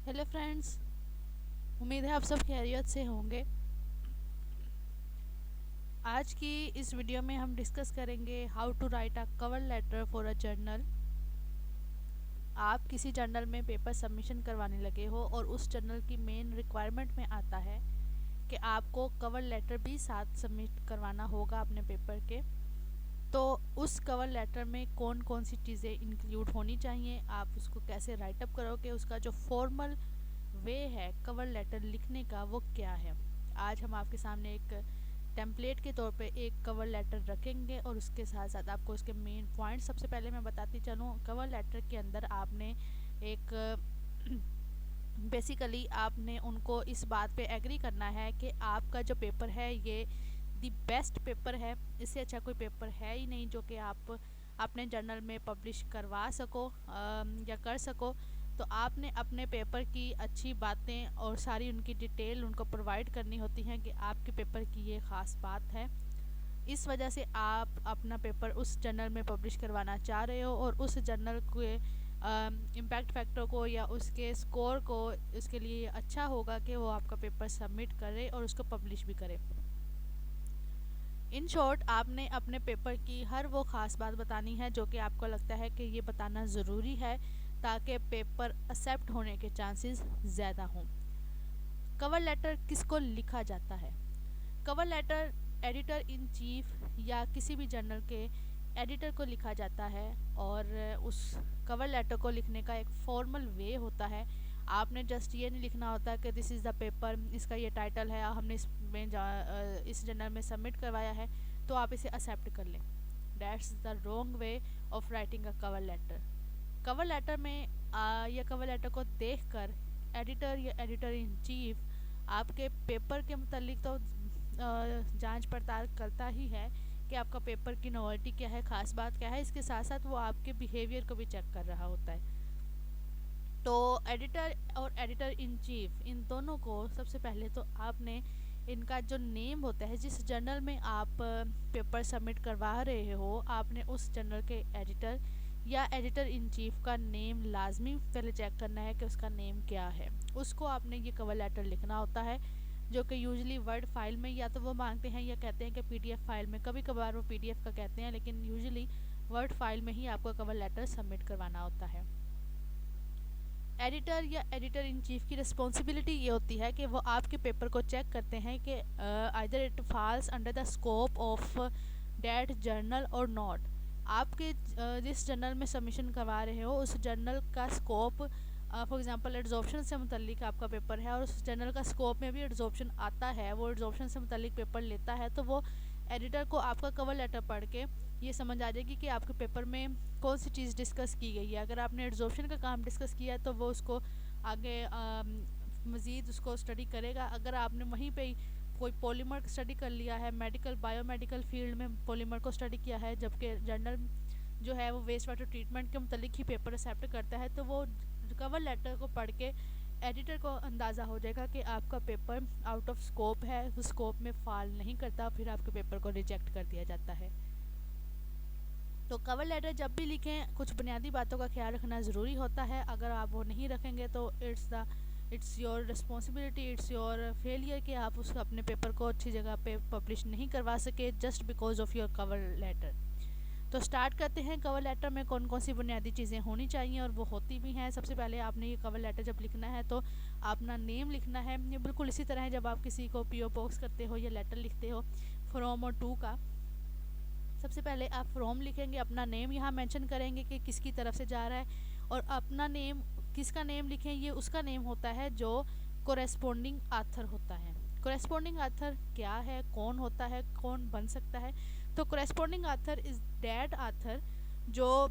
Hello friends. उम्मीद है आप सब खैरियत से होंगे। आज की इस वीडियो में हम डिस्कस करेंगे how to write a cover letter for a journal. आप किसी जर्नल में पेपर सबमिशन करवाने लगे हो और उस जर्नल की मेन रिक्वायरमेंट में आता है कि आपको कवर लेटर भी साथ सबमिट करवाना होगा अपने पेपर के। तो उस कवर लेटर में कौन कौन सी चीज़ें इंक्लूड होनी चाहिए, आप उसको कैसे राइट अप करोगे, उसका जो फॉर्मल वे है कवर लेटर लिखने का वो क्या है। आज हम आपके सामने एक टेम्पलेट के तौर पे एक कवर लेटर रखेंगे और उसके साथ साथ आपको उसके मेन पॉइंट सबसे पहले मैं बताती चलूँ। कवर लेटर के अंदर आपने एक बेसिकली आपने उनको इस बात पे एग्री करना है कि आपका जो पेपर है ये दी बेस्ट पेपर है, इससे अच्छा कोई पेपर है ही नहीं जो कि आप अपने जर्नल में पब्लिश करवा सको या कर सको। तो आपने अपने पेपर की अच्छी बातें और सारी उनकी डिटेल उनको प्रोवाइड करनी होती हैं कि आपके पेपर की ये ख़ास बात है, इस वजह से आप अपना पेपर उस जर्नल में पब्लिश करवाना चाह रहे हो और उस जर्नल के इम्पैक्ट फैक्टर को या उसके स्कोर को उसके लिए अच्छा होगा कि वो आपका पेपर सबमिट करे और उसको पब्लिश भी करे। इन शॉर्ट आपने अपने पेपर की हर वो ख़ास बात बतानी है जो कि आपको लगता है कि ये बताना ज़रूरी है ताकि पेपर एक्सेप्ट होने के चांसेस ज़्यादा हों। कवर लेटर किसको लिखा जाता है? Cover letter editor in chief या किसी भी जर्नल के एडिटर को लिखा जाता है और उस कवर लेटर को लिखने का एक फॉर्मल वे होता है। आपने जस्ट ये नहीं लिखना होता कि दिस इज़ द पेपर, इसका ये टाइटल है, हमने इसमें इस जर्नल में सबमिट करवाया है तो आप इसे एक्सेप्ट कर लें। That's the wrong way of writing a cover letter. Cover letter में या कवर लेटर को देखकर एडिटर या एडिटर इन चीफ आपके पेपर के मुतालिक तो जांच पड़ताल करता ही है कि आपका पेपर की नॉवेल्टी क्या है, ख़ास बात क्या है। इसके साथ साथ वो आपके बिहेवियर को भी चेक कर रहा होता है। तो एडिटर और एडिटर इन चीफ इन दोनों को सबसे पहले तो आपने इनका जो नेम होता है, जिस जर्नल में आप पेपर सबमिट करवा रहे हो, आपने उस जर्नल के एडिटर या एडिटर इन चीफ का नेम लाजमी पहले चेक करना है कि उसका नेम क्या है। उसको आपने ये कवर लेटर लिखना होता है जो कि यूजुअली वर्ड फाइल में या तो वो मांगते हैं या कहते हैं कि पीडीएफ फाइल में, कभी कभार वो पीडीएफ का कहते हैं लेकिन यूजुअली वर्ड फाइल में ही आपको कवर लेटर सबमिट करवाना होता है। एडिटर या एडिटर इन चीफ की रिस्पॉन्सिबिलिटी ये होती है कि वो आपके पेपर को चेक करते हैं कि either it falls under the scope of that journal और नॉट। आपके जिस जर्नल में सबमिशन करवा रहे हो उस जर्नल का स्कोप, फॉर एग्जांपल एड्जॉर्प्शन से मुतल्लिक आपका पेपर है और उस जर्नल का स्कोप में भी एड्जॉर्प्शन आता है, वो एड्जॉर्प्शन से मुतल्लिक पेपर लेता है, तो वो एडिटर को आपका कवर लेटर पढ़ के ये समझ आ जाएगी कि आपके पेपर में कौन सी चीज़ डिस्कस की गई है। अगर आपने एड्जॉर्प्शन का काम डिस्कस किया है तो वो उसको आगे मज़ीद उसको स्टडी करेगा। अगर आपने वहीं पे ही कोई पॉलीमर स्टडी कर लिया है, मेडिकल बायोमेडिकल फील्ड में पॉलीमर को स्टडी किया है, जबकि जर्नल जो है वो वेस्ट वाटर ट्रीटमेंट के मुतलिक ही पेपर एक्सेप्ट करता है, तो वो कवर लेटर को पढ़ के एडिटर को अंदाज़ा हो जाएगा कि आपका पेपर आउट ऑफ स्कोप है, उस स्कोप में फॉल नहीं करता, फिर आपके पेपर को रिजेक्ट कर दिया जाता है। तो कवर लेटर जब भी लिखें कुछ बुनियादी बातों का ख्याल रखना ज़रूरी होता है। अगर आप वो नहीं रखेंगे तो it's your responsibility, it's your failure कि आप उस अपने पेपर को अच्छी जगह पे पब्लिश नहीं करवा सके just because of your cover letter. तो स्टार्ट करते हैं। कवर लेटर में कौन कौन सी बुनियादी चीज़ें होनी चाहिए और वो होती भी हैं। सबसे पहले आपने ये कवर लेटर जब लिखना है तो अपना नेम लिखना है। ये बिल्कुल इसी तरह है जब आप किसी को पीओ बॉक्स करते हो या लेटर लिखते हो फ्रॉम और टू का। सबसे पहले आप फ्रॉम लिखेंगे, अपना नेम यहाँ मेंशन करेंगे कि किसकी तरफ से जा रहा है, और अपना नेम किसका नेम लिखें, ये उसका नेम होता है जो कोरेस्पोंडिंग आथर होता है। कोरेस्पोंडिंग आथर क्या है, कौन होता है, कौन बन सकता है? तो corresponding author is that author जो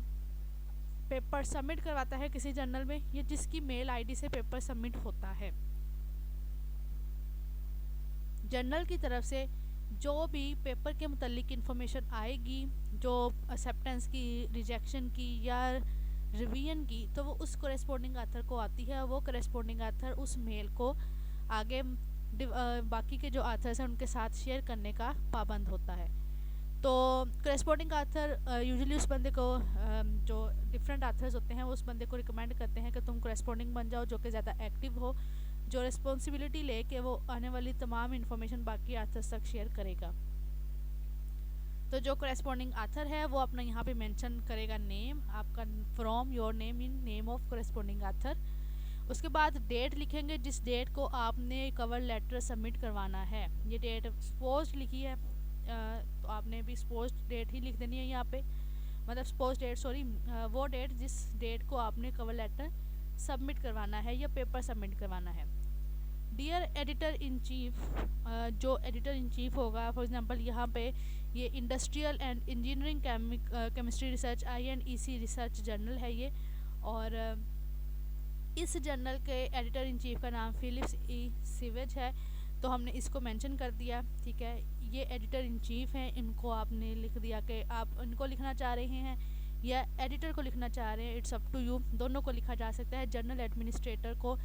पेपर सबमिट करवाता है किसी जर्नल में, ये जिसकी मेल आईडी से पेपर सबमिट होता है। जर्नल की तरफ से जो भी पेपर के मुतल्लिक इन्फॉर्मेशन आएगी, जो एक्सेप्टेंस की, रिजेक्शन की या रिवीजन की, तो वो उस कोरेस्पोंडिंग आथर को आती है। वो कोरेस्पोंडिंग आथर उस मेल को आगे बाकी के जो आथर्स हैं उनके साथ शेयर करने का पाबंद होता है। तो करेस्पॉन्डिंग आथर यूजुअली उस बंदे को जो डिफरेंट आथर्स होते हैं वो उस बंदे को रिकमेंड करते हैं कि तुम करेस्पॉन्डिंग बन जाओ, जो कि ज़्यादा एक्टिव हो, जो रिस्पॉन्सिबिलिटी ले कि वो आने वाली तमाम इन्फॉर्मेशन बाकी आथर्स तक शेयर करेगा। तो जो करेस्पॉन्डिंग आथर है वो अपना यहाँ पे मेंशन करेगा नेम आपका, from your name in name of corresponding author. उसके बाद डेट लिखेंगे जिस डेट को आपने कवर लेटर सबमिट करवाना है। ये डेट सपोज लिखी है तो आपने भी सपोज डेट ही लिख देनी है यहाँ पे, मतलब सपोज डेट सॉरी वो डेट जिस डेट को आपने कवर लेटर सबमिट करवाना है या पेपर सबमिट करवाना है। डियर एडिटर इन चीफ, जो एडिटर इन चीफ होगा, फॉर एग्जांपल यहाँ पे ये industrial and engineering chemistry research INEC research journal है ये, और इस जर्नल के एडिटर इन चीफ का नाम फिलिप्स E. सिवेज है, तो हमने इसको मेंशन कर दिया। ठीक है, ये एडिटर इन चीफ हैं, इनको आपने लिख दिया कि आप इनको लिखना चाह रहे हैं या एडिटर को लिखना चाह रहे हैं, इट्स अप टू यू, दोनों को लिखा जा सकता है। जर्नल एडमिनिस्ट्रेटर को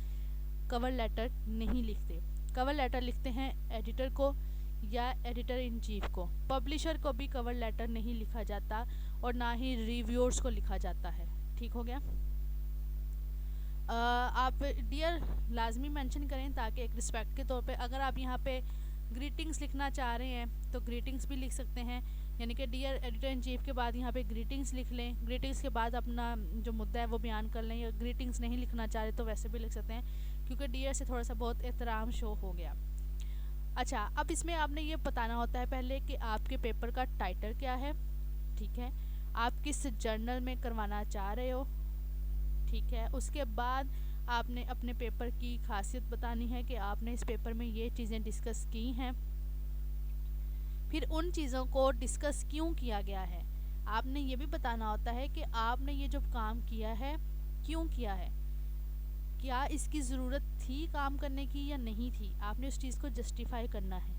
कवर लेटर नहीं लिखते, कवर लेटर लिखते हैं एडिटर को या एडिटर इन चीफ को। पब्लिशर को भी कवर लेटर नहीं लिखा जाता और ना ही रिव्यूअर्स को लिखा जाता है। ठीक हो गया। आप डियर लाजमी मेंशन करें ताकि एक रिस्पेक्ट के तौर पे, अगर आप यहाँ पे ग्रीटिंग्स लिखना चाह रहे हैं तो ग्रीटिंग्स भी लिख सकते हैं, यानी कि डियर एडिटर इन चीफ के बाद यहाँ पे ग्रीटिंग्स लिख लें, ग्रीटिंग्स के बाद अपना जो मुद्दा है वो बयान कर लें, या ग्रीटिंग्स नहीं लिखना चाह रहे तो वैसे भी लिख सकते हैं, क्योंकि डियर से थोड़ा सा बहुत एहतराम शो हो गया। अच्छा, अब इसमें आपने ये बताना होता है पहले कि आपके पेपर का टाइटल क्या है। ठीक है, आप किस जर्नल में करवाना चाह रहे हो। ठीक है, उसके बाद आपने अपने पेपर की खासियत बतानी है कि आपने इस पेपर में ये चीज़ें डिस्कस की हैं, फिर उन चीज़ों को डिस्कस क्यों किया गया है। आपने ये भी बताना होता है कि आपने ये जो काम किया है क्यों किया है, क्या इसकी ज़रूरत थी काम करने की या नहीं थी, आपने उस चीज़ को जस्टिफाई करना है।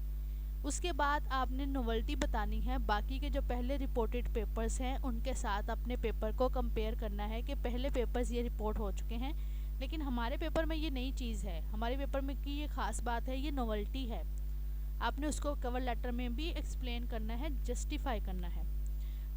उसके बाद आपने नोवेल्टी बतानी है, बाकी के जो पहले रिपोर्टेड पेपर्स हैं उनके साथ अपने पेपर को कंपेयर करना है कि पहले पेपर्स ये रिपोर्ट हो चुके हैं लेकिन हमारे पेपर में ये नई चीज़ है, हमारे पेपर में की ये ख़ास बात है, ये नोवेल्टी है। आपने उसको कवर लेटर में भी एक्सप्लेन करना है, जस्टिफाई करना है।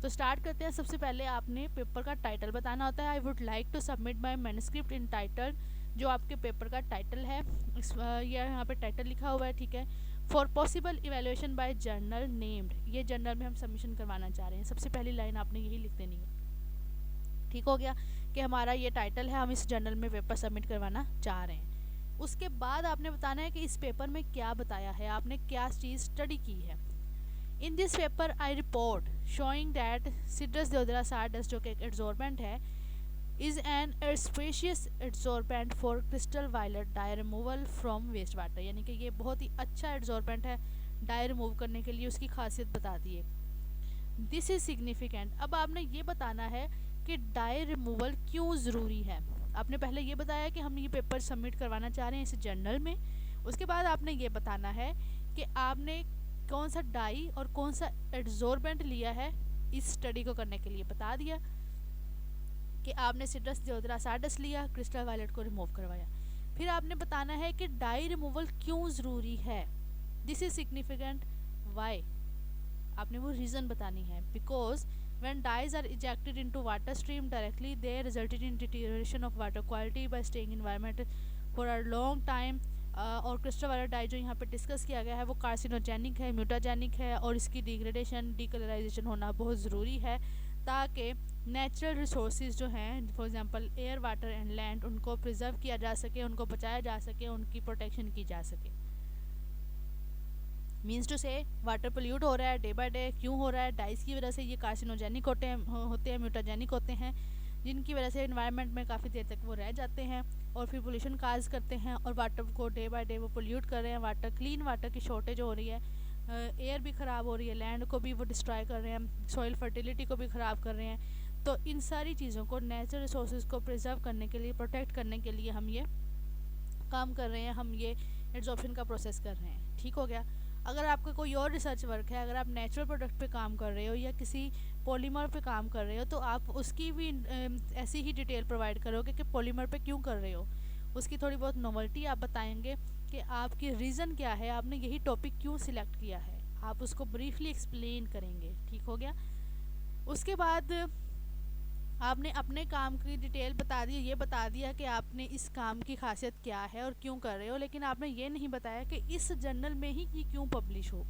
तो स्टार्ट करते हैं। सबसे पहले आपने पेपर का टाइटल बताना होता है। I would like to submit my manuscript in title, जो आपके पेपर का टाइटल है, ये यहाँ पे टाइटल लिखा हुआ है। ठीक है, for possible evaluation by journal named, ये जर्नल में हम सबमिशन करवाना चाह रहे हैं। सबसे पहली लाइन आपने यही लिख देनी है। ठीक हो गया कि हमारा ये टाइटल है, हम इस जर्नल में पेपर सबमिट करवाना चाह रहे हैं। उसके बाद आपने बताना है कि इस पेपर में क्या बताया है, आपने क्या चीज़ स्टडी की है। In this paper I report showing that cedrus deodara sawdust, जो कि एक एड्सॉर्बेंट है, is an specious adsorbent for crystal violet dye removal from waste water, यानी कि ये बहुत ही अच्छा एड्सॉर्बेंट है डाई रिमूव करने के लिए, उसकी खासियत बता दी है। दिस इज़ सिग्निफिकेंट, अब आपने ये बताना है कि डाई रिमूवल क्यों ज़रूरी है। आपने पहले ये बताया कि हम ये पेपर सबमिट करवाना चाह रहे हैं इस जर्नल में। उसके बाद आपने ये बताना है कि आपने कौन सा डाई और कौन सा एड्सॉर्बेंट लिया है इस स्टडी को करने के लिए। बता दिया कि आपने सिट्रस देओदरा सारडस्ट लिया, क्रिस्टल वायलेट को रिमूव करवाया। फिर आपने बताना है कि डाई रिमूवल क्यों ज़रूरी है। दिस इज़ सिग्निफिकेंट वाई, आपने वो रीज़न बतानी है। Because when dyes are ejected into water stream directly, they resulted in deterioration of water quality by staying in environment for a long time। और crystal violet die जो यहाँ पे discuss किया गया है वो कार्सिनोजेनिक है, म्यूटाजेनिक है, और इसकी डिग्रेडेशन डीकलराइजेशन होना बहुत ज़रूरी है ताकि नेचुरल रिसोर्सेज जो हैं, for example air, water and land, उनको प्रिजर्व किया जा सके, उनको बचाया जा सके, उनकी प्रोटेक्शन की जा सके। मीन्स टू से वाटर पोल्यूट हो रहा है डे बाय डे, क्यों हो रहा है, डाइस की वजह से। ये कार्सिनोजेनिक होते हैं म्यूटाजेनिक होते हैं, जिनकी वजह से एनवायरनमेंट में काफ़ी देर तक वो रह जाते हैं और फिर पोल्यूशन काज करते हैं और वाटर को डे बाय डे वो पोल्यूट कर रहे हैं। वाटर, क्लीन वाटर की शॉर्टेज हो रही है, एयर भी ख़राब हो रही है, लैंड को भी वो डिस्ट्रॉय कर रहे हैं, सॉइल फर्टिलिटी को भी ख़राब कर रहे हैं। तो इन सारी चीज़ों को, नेचुरल रिसोर्सेज को प्रिजर्व करने के लिए, प्रोटेक्ट करने के लिए हम ये काम कर रहे हैं, हम ये एड्सॉर्प्शन का प्रोसेस कर रहे हैं। ठीक हो गया। अगर आपका कोई और रिसर्च वर्क है, अगर आप नेचुरल प्रोडक्ट पे काम कर रहे हो या किसी पॉलीमर पे काम कर रहे हो, तो आप उसकी भी ऐसी ही डिटेल प्रोवाइड करोगे कि पॉलीमर पे क्यों कर रहे हो, उसकी थोड़ी बहुत नोवेल्टी आप बताएंगे कि आपकी रीज़न क्या है, आपने यही टॉपिक क्यों सिलेक्ट किया है, आप उसको ब्रीफली एक्सप्लेन करेंगे, ठीक हो गया। उसके बाद आपने अपने काम की डिटेल बता दी, ये बता दिया कि आपने इस काम की खासियत क्या है और क्यों कर रहे हो, लेकिन आपने ये नहीं बताया कि इस जर्नल में ही ये क्यों पब्लिश हो।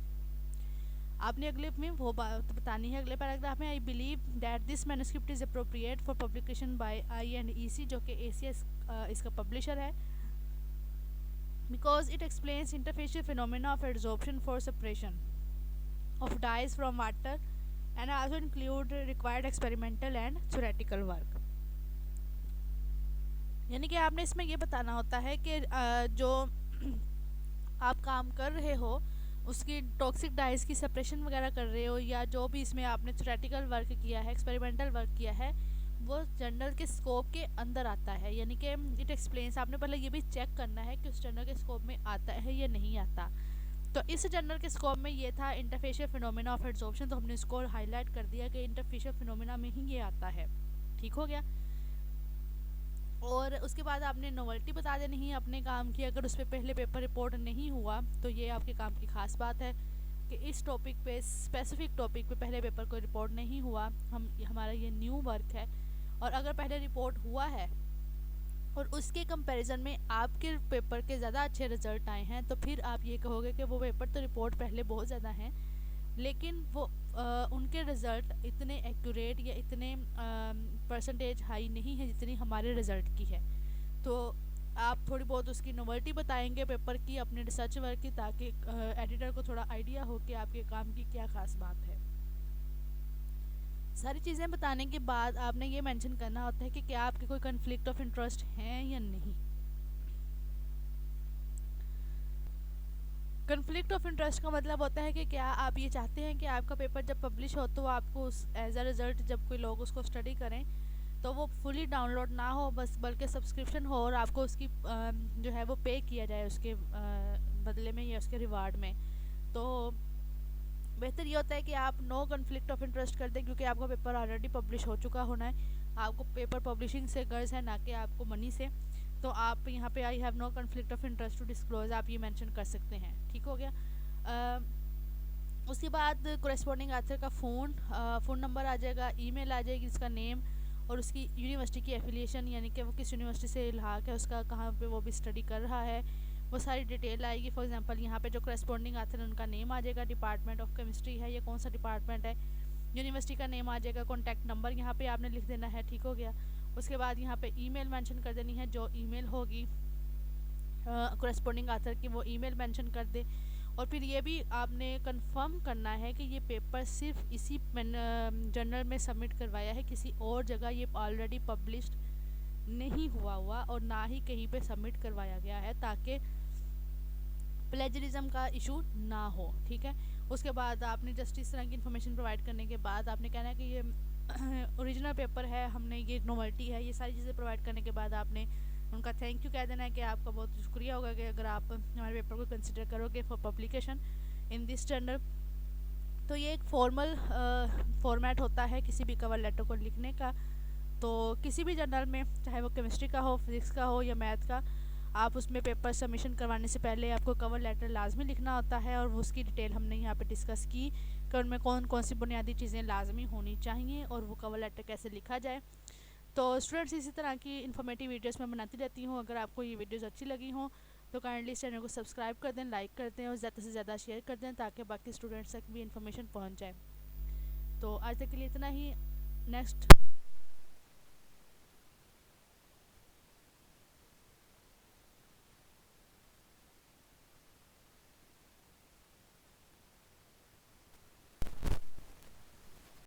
आपने अगले में वो बात बतानी है, अगले पैराग्राफ में, I believe that this manuscript is appropriate for publication by INEC, जो कि ACS इसका पब्लिशर है, because it explains interfacial phenomena of adsorption for separation of dyes from water and also include required experimental and theoretical work। यानी कि आपने इसमें ये बताना होता है कि जो आप काम कर रहे हो उसकी टॉक्सिक डाइज की सेपरेशन वगैरह कर रहे हो, या जो भी इसमें आपने थ्योरेटिकल वर्क किया है, एक्सपेरिमेंटल वर्क किया है, वो जर्नल के स्कोप के अंदर आता है। यानी कि इट एक्सप्लेन्स, आपने पहले ये भी चेक करना है कि उस जर्नल के स्कोप में आता है या नहीं आता। तो इस जर्नल के स्कोप में ये था इंटरफेशियल फिनोमेना ऑफ एड्जॉर्प्शन, तो हमने इसको हाईलाइट कर दिया कि इंटरफेशियल फिनोमेना में ही ये आता है, ठीक हो गया। और उसके बाद आपने नोवेल्टी बता देनी है अपने काम की, अगर उस पर पहले पेपर रिपोर्ट नहीं हुआ तो ये आपके काम की खास बात है कि इस टॉपिक पे, स्पेसिफिक टॉपिक पे पहले पेपर कोई रिपोर्ट नहीं हुआ, हमारा ये न्यू वर्क है। और अगर पहले रिपोर्ट हुआ है और उसके कंपैरिजन में आपके पेपर के ज़्यादा अच्छे रिजल्ट आए हैं, तो फिर आप ये कहोगे कि वो पेपर तो रिपोर्ट पहले बहुत ज़्यादा हैं, लेकिन वो उनके रिज़ल्ट इतने एक्यूरेट या इतने परसेंटेज हाई नहीं है जितनी हमारे रिज़ल्ट की है। तो आप थोड़ी बहुत उसकी नोवेल्टी बताएंगे पेपर की, अपने रिसर्च वर्क की, ताकि एडिटर को थोड़ा आइडिया हो कि आपके काम की क्या खास बात है। सारी चीज़ें बताने के बाद आपने ये मेंशन करना होता है कि क्या आपके कोई कन्फ्लिक्ट ऑफ इंटरेस्ट है या नहीं। कन्फ्लिक्ट ऑफ इंटरेस्ट का मतलब होता है कि क्या आप ये चाहते हैं कि आपका पेपर जब पब्लिश हो तो आपको उस एज अ रिज़ल्ट जब कोई लोग उसको स्टडी करें तो वो फुली डाउनलोड ना हो बस, बल्कि सब्सक्रिप्शन हो और आपको उसकी जो है वो पे किया जाए उसके बदले में या उसके रिवार्ड में। तो बेहतर ये होता है कि आप नो कन्फ्लिक्ट ऑफ इंटरेस्ट कर दें, क्योंकि आपका पेपर ऑलरेडी पब्लिश हो चुका होना है, आपको पेपर पब्लिशिंग से गर्ज है ना कि आपको मनी से। तो आप यहाँ पे I have no conflict of interest to disclose आप ये मेंशन कर सकते हैं, ठीक हो गया। उसके बाद कोरेस्पॉन्डिंग आथर का फ़ोन नंबर आ जाएगा, ईमेल आ जाएगी, इसका नेम और उसकी यूनिवर्सिटी की एफिलिएशन, यानी कि वो किस यूनिवर्सिटी से इल्हाक है, उसका कहाँ पे वो भी स्टडी कर रहा है, वो सारी डिटेल आएगी। फॉर एग्जांपल यहाँ पे जो कोरेस्पॉन्डिंग आथर है उनका नेम आ जाएगा, डिपार्टमेंट ऑफ केमिस्ट्री है, ये कौन सा डिपार्टमेंट है, यूनिवर्सिटी का नेम आ जाएगा, कॉन्टैक्ट नंबर यहाँ पे आपने लिख देना है, ठीक हो गया। उसके बाद यहाँ पे ईमेल मेंशन कर देनी है, जो ईमेल होगी कोरेस्पॉन्डिंग आथर की वो ईमेल मेंशन कर दे। और फिर ये भी आपने कंफर्म करना है कि ये पेपर सिर्फ इसी जर्नल में सबमिट करवाया है, किसी और जगह ये ऑलरेडी पब्लिश्ड नहीं हुआ और ना ही कहीं पे सबमिट करवाया गया है, ताकि प्लेजरिज्म का इशू ना हो, ठीक है। उसके बाद आपने जस्ट इस तरह की इन्फॉर्मेशन प्रोवाइड करने के बाद आपने कहना है कि ये ओरिजिनल पेपर है, हमने ये नोवेल्टी है, ये सारी चीज़ें प्रोवाइड करने के बाद आपने उनका थैंक यू कह देना है कि आपका बहुत शुक्रिया होगा कि अगर आप हमारे पेपर को कंसिडर करोगे for publication in this journal. तो ये एक फॉर्मल फॉर्मेट होता है किसी भी कवर लेटर को लिखने का। तो किसी भी जर्नल में, चाहे वो केमिस्ट्री का हो, फिजिक्स का हो या मैथ का, आप उसमें पेपर सबमिशन करवाने से पहले आपको कवर लेटर लाजमी लिखना होता है, और उसकी डिटेल हमने यहाँ पे डिस्कस की कि उनमें कौन कौन सी बुनियादी चीज़ें लाजमी होनी चाहिए और वो कवर लेटर कैसे लिखा जाए। तो स्टूडेंट्स, इसी तरह की इन्फॉर्मेटिव वीडियोस मैं बनाती रहती हूँ। अगर आपको ये वीडियोस अच्छी लगी हों तो काइंडली इस चैनल को सब्सक्राइब कर दें, लाइक कर दें और ज़्यादा से ज़्यादा शेयर कर दें, ताकि बाकी स्टूडेंट्स तक भी इन्फॉर्मेशन पहुँच जाए। तो आज तक के लिए इतना ही। नेक्स्ट